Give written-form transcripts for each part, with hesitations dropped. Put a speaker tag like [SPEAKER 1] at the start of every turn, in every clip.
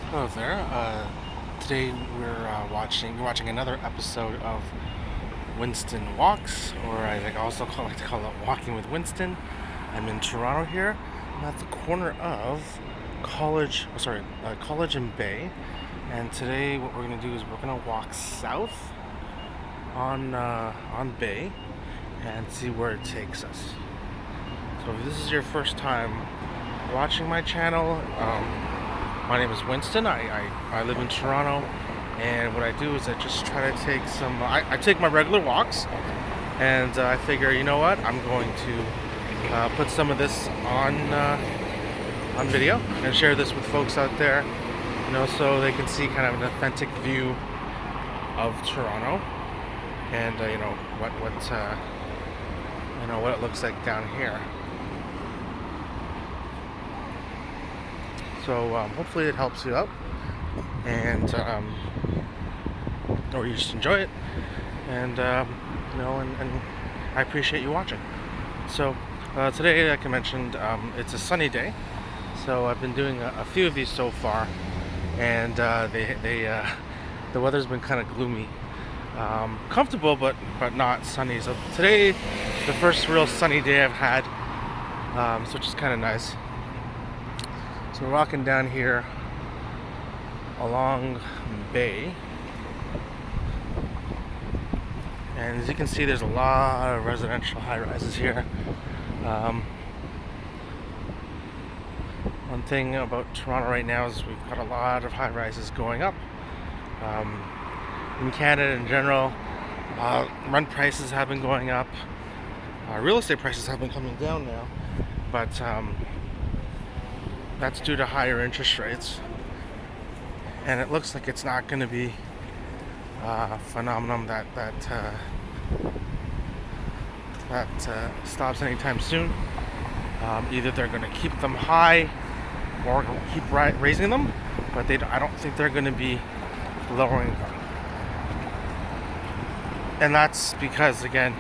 [SPEAKER 1] Hello there. Today you're watching another episode of Winston Walks, or like to call it Walking with Winston. I'm in Toronto here. I'm at the corner of College and Bay, and today what we're gonna do is we're gonna walk south on Bay and see where it takes us. So if this is your first time watching my channel, my name is Winston. I live in Toronto, and what I do is I just try to take I take my regular walks, and I figure, you know what, I'm going to put some of this on video and share this with folks out there, so they can see kind of an authentic view of Toronto, and what it looks like down here. So hopefully it helps you out, and or you just enjoy it, and and I appreciate you watching. So today, like I mentioned, it's a sunny day. So I've been doing a few of these so far, and the weather's been kind of gloomy, comfortable, but not sunny. So today, the first real sunny day I've had, so which is kind of nice. So we're walking down here along Bay, and as you can see, there's a lot of residential high-rises here. One thing about Toronto right now is we've got a lot of high-rises going up. In Canada in general, rent prices have been going up. Real estate prices have been coming down now, but that's due to higher interest rates, and it looks like it's not going to be a phenomenon that stops anytime soon. Either they're going to keep them high or keep raising them, but I don't think they're going to be lowering them. And that's because, again,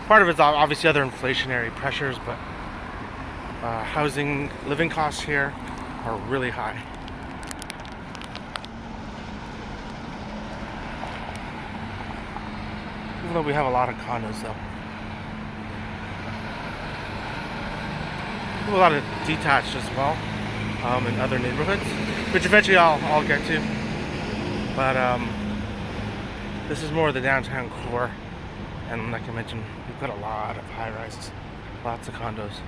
[SPEAKER 1] part of it's obviously other inflationary pressures, but living costs here are really high. Even though we have a lot of condos, though. We have a lot of detached as well, in other neighborhoods, which eventually I'll get to. But this is more of the downtown core, and like I mentioned, we've got a lot of high rises, lots of condos.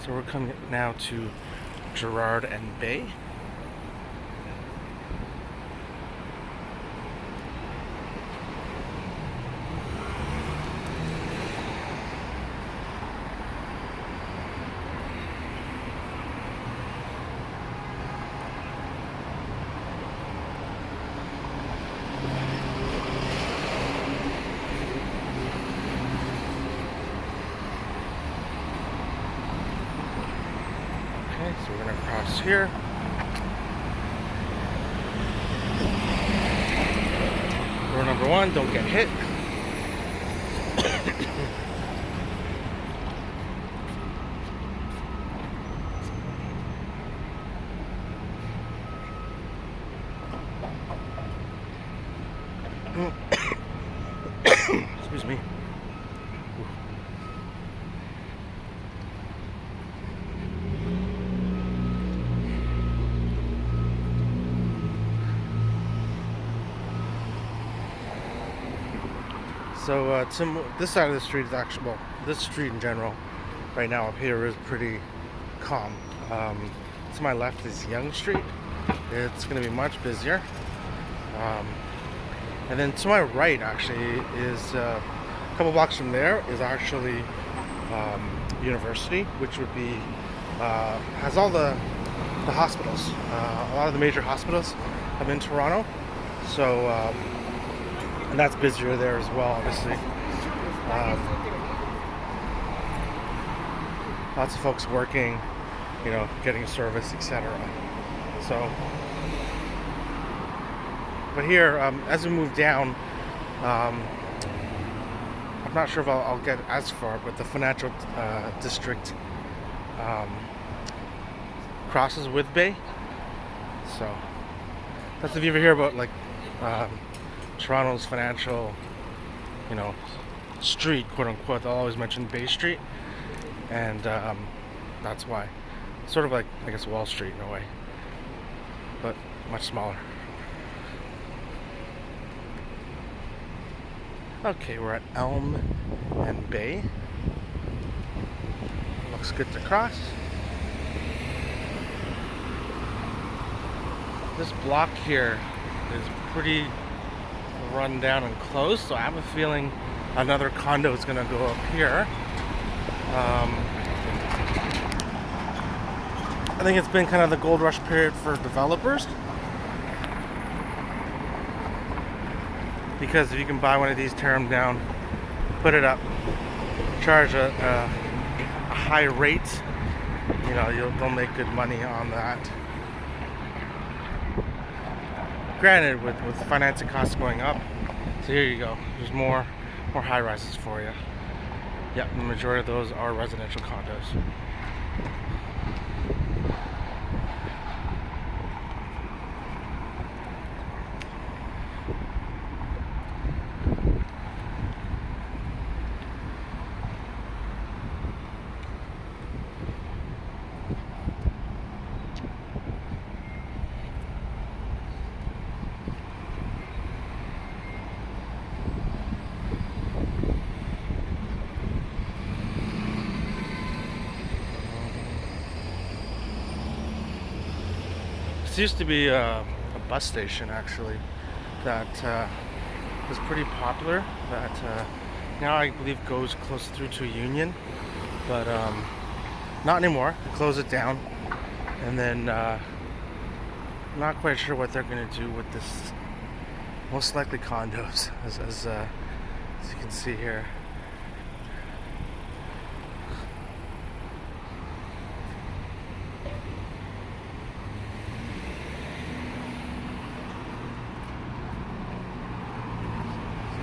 [SPEAKER 1] So we're coming now to Gerrard and Bay. So we're going to cross here. Rule number one, don't get hit. Excuse me. So this side of the street is actually, well, this street in general, right now up here is pretty calm. To my left is Yonge Street. It's going to be much busier. And then to my right, actually, is a couple blocks from there is actually University, which would be has all the hospitals. A lot of the major hospitals have in Toronto, so and that's busier there as well, obviously. Lots of folks working, getting service, etc. So, but here, as we move down, I'm not sure if I'll get as far, but the financial district crosses with Bay. So that's if you ever hear about like Toronto's financial, you know, street, quote unquote. They'll always mention Bay Street, and that's why. Sort of like, I guess, Wall Street in a way, but much smaller. Okay, we're at Elm and Bay. Looks good to cross. This block here is pretty run down and closed, so I have a feeling another condo is gonna go up here. I think it's been kind of the gold rush period for developers, because if you can buy one of these, tear them down, put it up, charge a high rate, you know, they'll make good money on that. Granted, with financing costs going up, so here you go. There's more high rises for you. Yep, the majority of those are residential condos. This used to be a bus station, actually, that was pretty popular, that now I believe goes close through to Union, but not anymore. They closed it down, and then I'm not quite sure what they're going to do with this, most likely condos, as you can see here.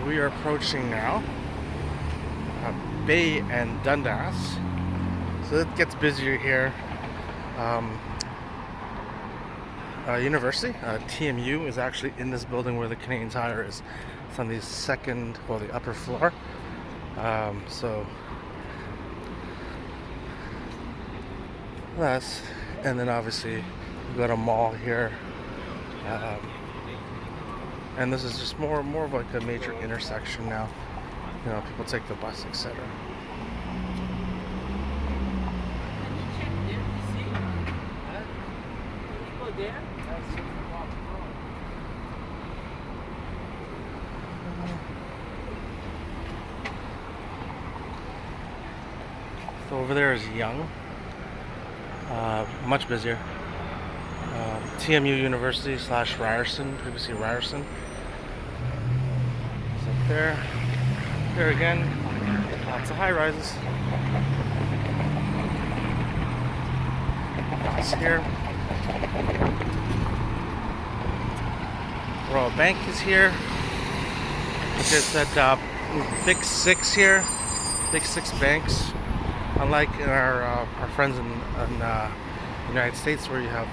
[SPEAKER 1] We are approaching now Bay and Dundas, so it gets busier here. University, TMU, is actually in this building where the Canadian Tire is. It's on the the upper floor. So that's, and then obviously we've got a mall here. And this is just more of like a major intersection now. You know, people take the bus, etc. So over there is Yonge, much busier. TMU University / Ryerson, previously Ryerson. So up there. There again, lots of high rises. It's here. Royal Bank is here. Just at Big Six here. Big Six banks. Unlike in our friends in the United States, where you have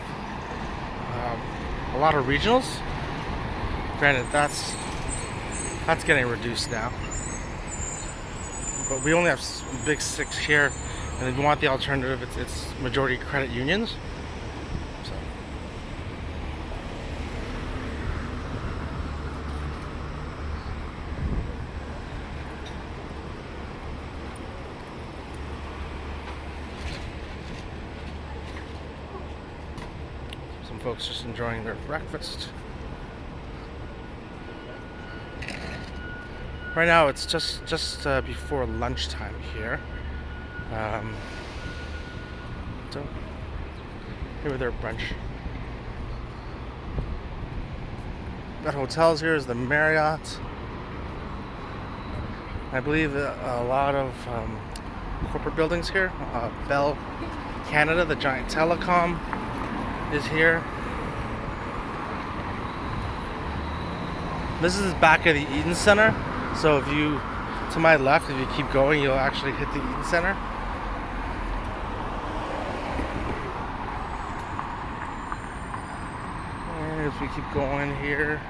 [SPEAKER 1] a lot of regionals. Granted, that's getting reduced now. But we only have Big Six here, and if you want the alternative, it's majority credit unions. So. Some folks just enjoying their breakfast. Right now it's just before lunchtime here. So here with their brunch. Got hotels here is the Marriott. I believe a lot of corporate buildings here. Bell Canada, the giant telecom, is here. This is back at the Eaton Center. So if you to my left, if you keep going, you'll actually hit the Eaton Center. And if we keep going here,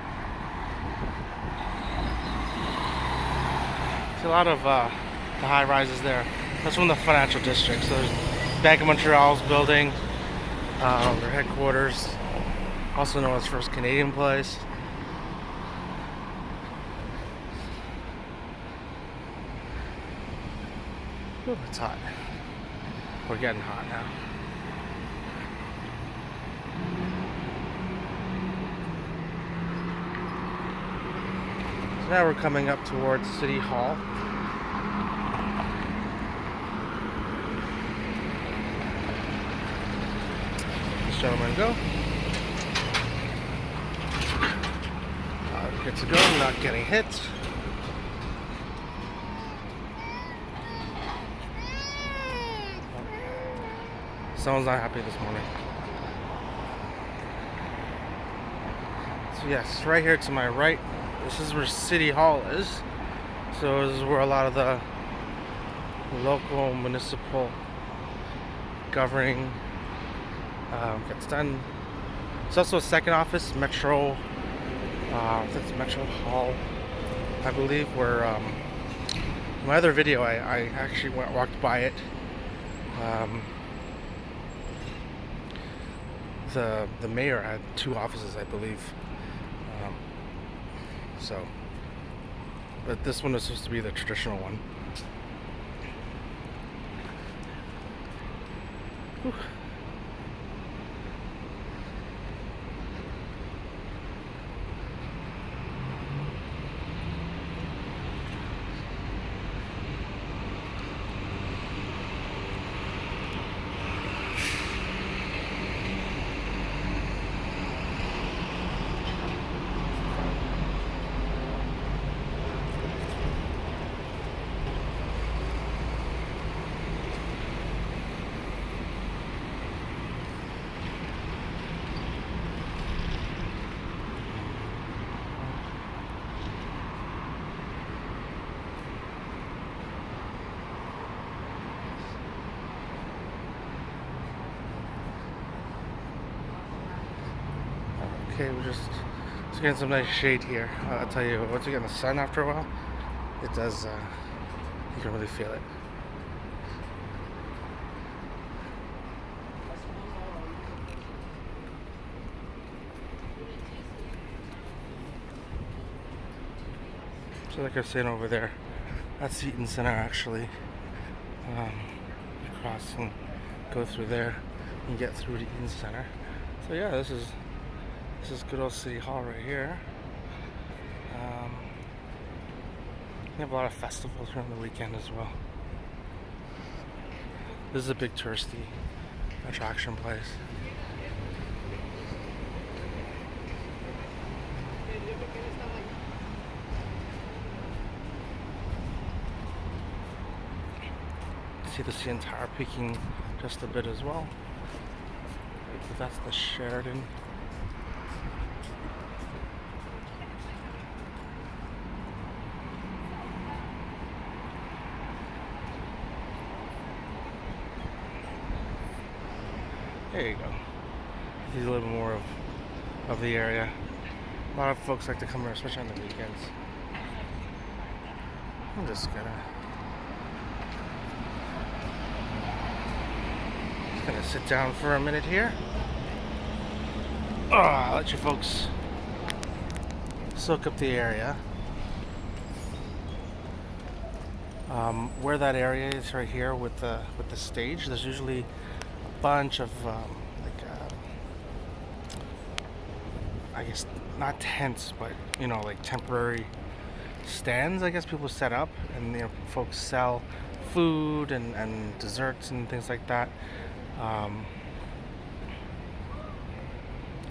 [SPEAKER 1] see a lot of the high rises there. That's from the financial district. So there's Bank of Montreal's building, their headquarters, also known as First Canadian Place. Ooh, it's hot. We're getting hot now. So now we're coming up towards City Hall. This gentleman go. Good to go, not getting hit. Someone's not happy this morning. So yes, right here to my right, this is where City Hall is. So this is where a lot of the local municipal governing gets done. It's also a second office, Metro. That's Metro Hall, I believe. Where my other video, I actually walked by it. The mayor had 2 offices, I believe. But this one is supposed to be the traditional one. Whew. Okay, we're just getting some nice shade here. I'll tell you, once you get in the sun after a while, it does, you can really feel it. So like I was saying over there, that's Eaton Center actually. You cross and go through there and get through to Eaton Center. So yeah, this is good old City Hall right here. We have a lot of festivals during the weekend as well. This is a big touristy attraction place. See the CN Tower peaking just a bit as well. That's the Sheraton. There you go. See a little bit more of the area. A lot of folks like to come here, especially on the weekends. I'm just gonna sit down for a minute here. I'll let you folks soak up the area. Where that area is right here with the stage, there's usually a bunch of I guess not tents, but like temporary stands, I guess people set up, and folks sell food and desserts and things like that.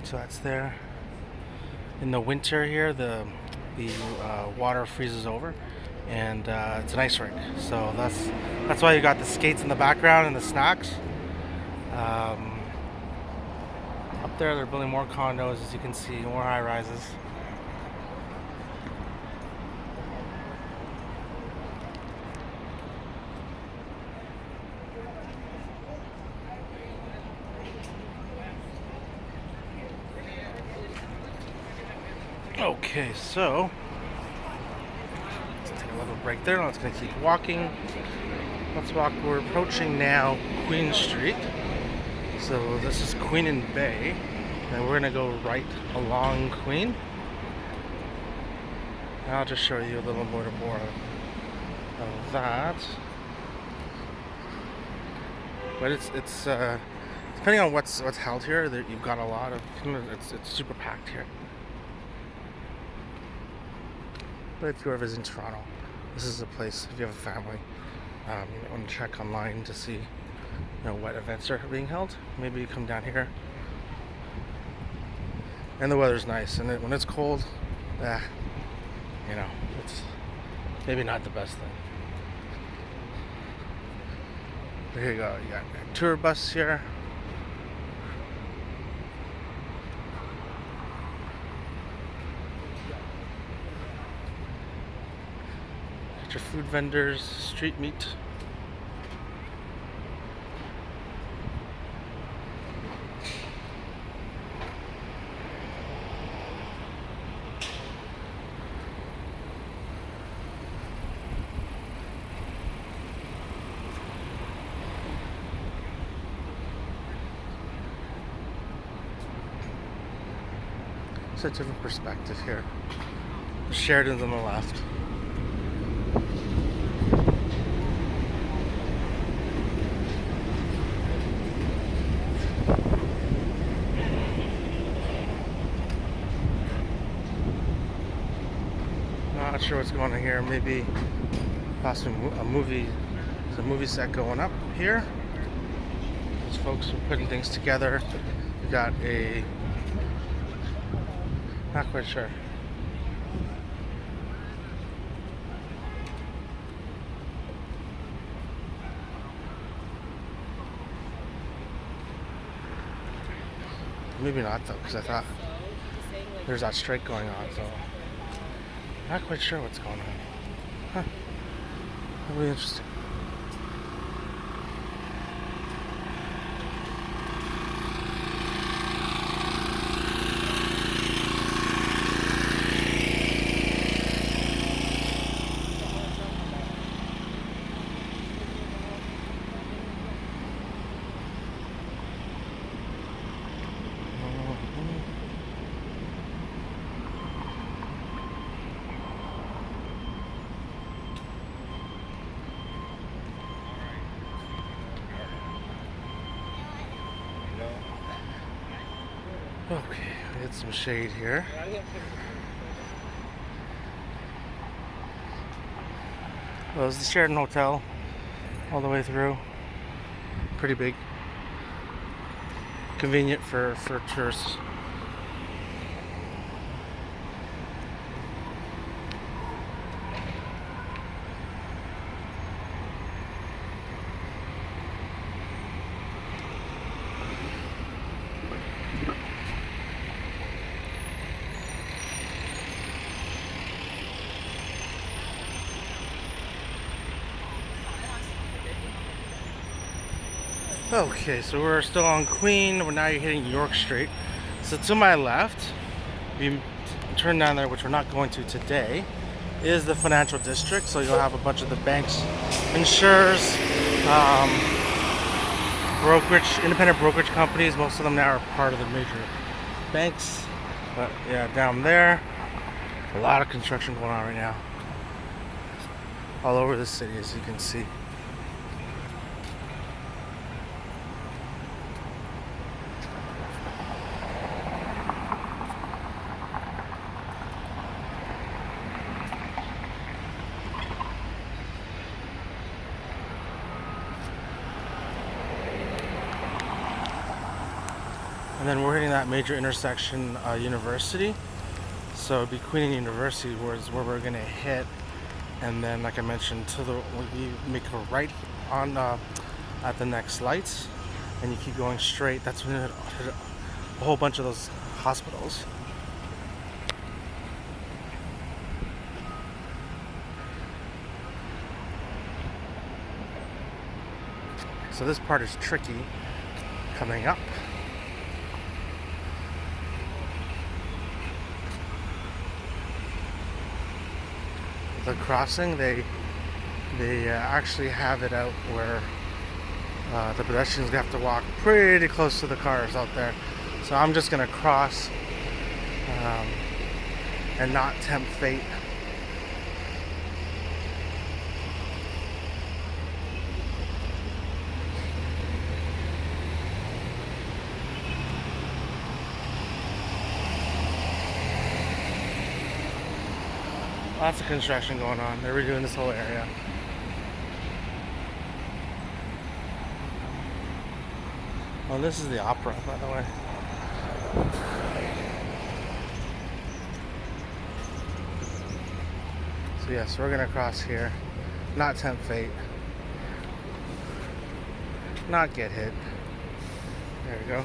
[SPEAKER 1] So that's there. In the winter here, the water freezes over, and it's an ice rink. So that's why you got the skates in the background and the snacks. Up there, they're building more condos, as you can see, more high rises. Okay, so let's take a little break there. Let's gonna keep walking. Let's walk. We're approaching now Queen Street. So this is Queen and Bay, and we're gonna go right along Queen. And I'll just show you a little more of that. But it's depending on what's held here, you've got a lot of. It's super packed here. But if you're ever in Toronto, this is a place. If you have a family, you want to check online to see, what events are being held. Maybe you come down here. And the weather's nice, and when it's cold, it's maybe not the best thing. But here you go. You got a tour bus here. Got your food vendors, street meat. It's a different perspective here. Sheridan's on the left. Not sure what's going on here. Maybe possibly a movie. There's a movie set going up here. These folks are putting things together. We got a. Not quite sure. Maybe not though, because I thought there's that strike going on, so not quite sure what's going on. Huh. That'll be interesting. Okay, we get some shade here. Well, there's the Sheraton Hotel all the way through. Pretty big. Convenient for tourists. Okay, so we're still on Queen. Now you're hitting York Street. So to my left, if you turn down there, which we're not going to today, is the financial district. So you'll have a bunch of the banks, insurers, independent brokerage companies. Most of them now are part of the major banks. But yeah, down there, a lot of construction going on right now. All over the city, as you can see. And then we're hitting that major intersection, University. So it'd be Queen and University where we're gonna hit. And then, like I mentioned, we make a right on at the next lights, and you keep going straight. That's when you hit a whole bunch of those hospitals. So this part is tricky coming up. the crossing, they actually have it out where the pedestrians have to walk pretty close to the cars out there. So I'm just gonna cross and not tempt fate. Lots of construction going on. They're redoing this whole area. Oh, this is the opera, by the way. So yes, we're gonna cross here, not tempt fate, not get hit. There we go.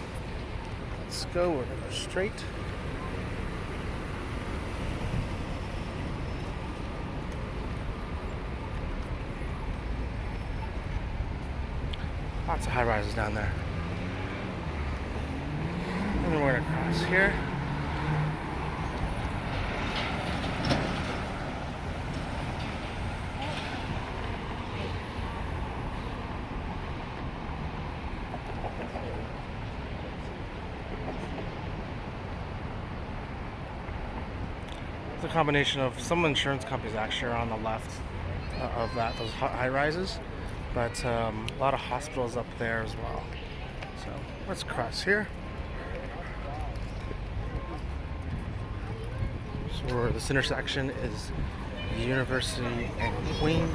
[SPEAKER 1] Let's go. We're gonna go straight. Lots of high rises down there. And then we're gonna cross here. It's a combination of some insurance companies actually are on the left of those high rises, but a lot of hospitals up there as well. So let's cross here. So where this intersection is University and Queen.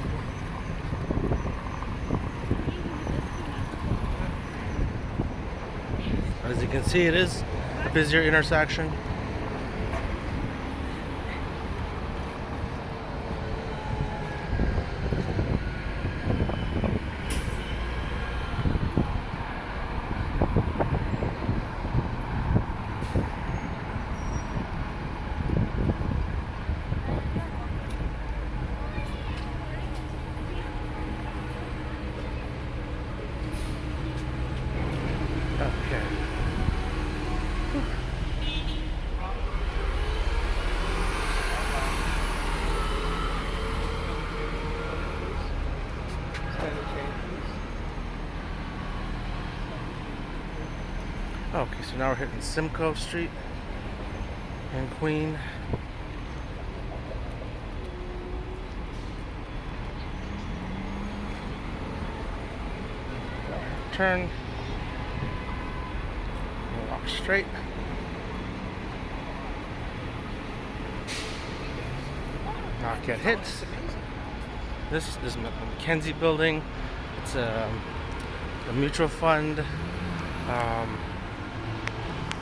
[SPEAKER 1] As you can see, it is a busier intersection. Okay. Okay, so now we're hitting Simcoe Street and Queen. Turn. We'll walk straight. Not get hit. This is the Mackenzie building. It's a mutual fund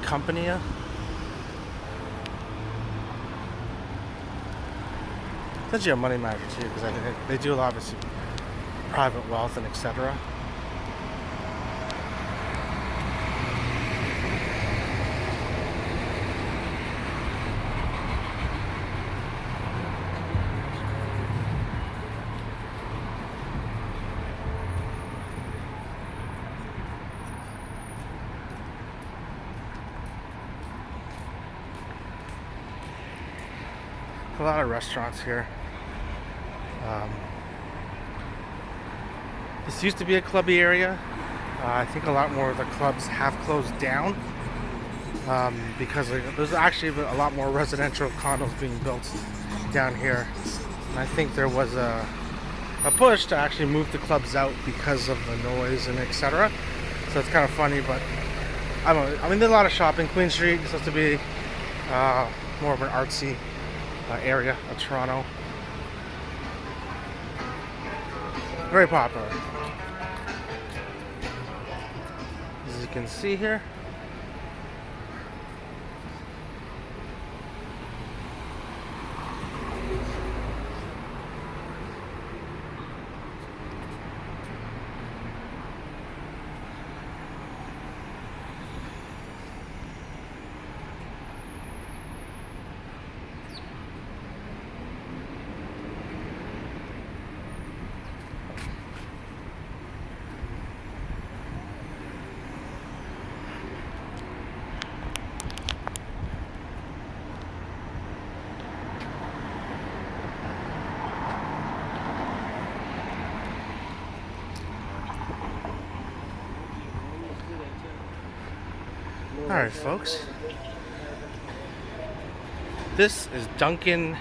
[SPEAKER 1] company. It's actually a money manager too, because they do a lot of private wealth and etc. A lot of restaurants here. This used to be a clubby area. I think a lot more of the clubs have closed down because there's actually a lot more residential condos being built down here. And I think there was a push to actually move the clubs out because of the noise and etc. So it's kind of funny, but I don't know. I mean, there's a lot of shopping. Queen Street is supposed to be more of an artsy area of Toronto. Very popular. As you can see here. Alright, folks. This is Duncan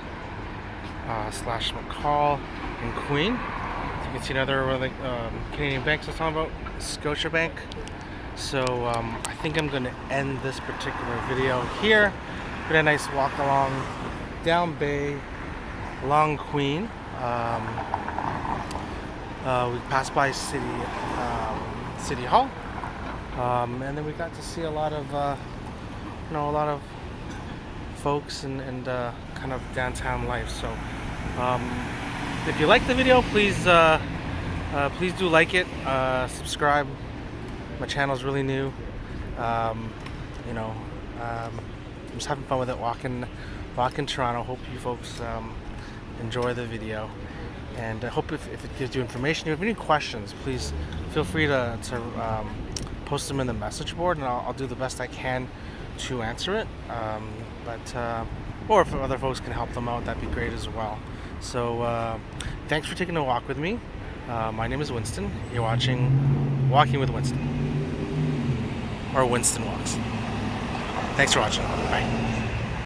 [SPEAKER 1] slash McCall and Queen. So you can see another one of the Canadian banks I was talking about, Scotiabank. So I think I'm going to end this particular video here. Get a nice walk along down Bay, along Queen. We passed by City Hall, and then we got to see a lot of a lot of folks and kind of downtown life. So if you like the video, please do like it, subscribe. My channel is really new. I'm just having fun with it, walking Toronto. Hope you folks enjoy the video, and I hope if it gives you information. If you have any questions, please feel free to post them in the message board, and I'll do the best I can to answer it. Or if other folks can help them out, that'd be great as well. So thanks for taking a walk with me. My name is Winston. You're watching Walking with Winston, or Winston Walks. Thanks for watching. Bye.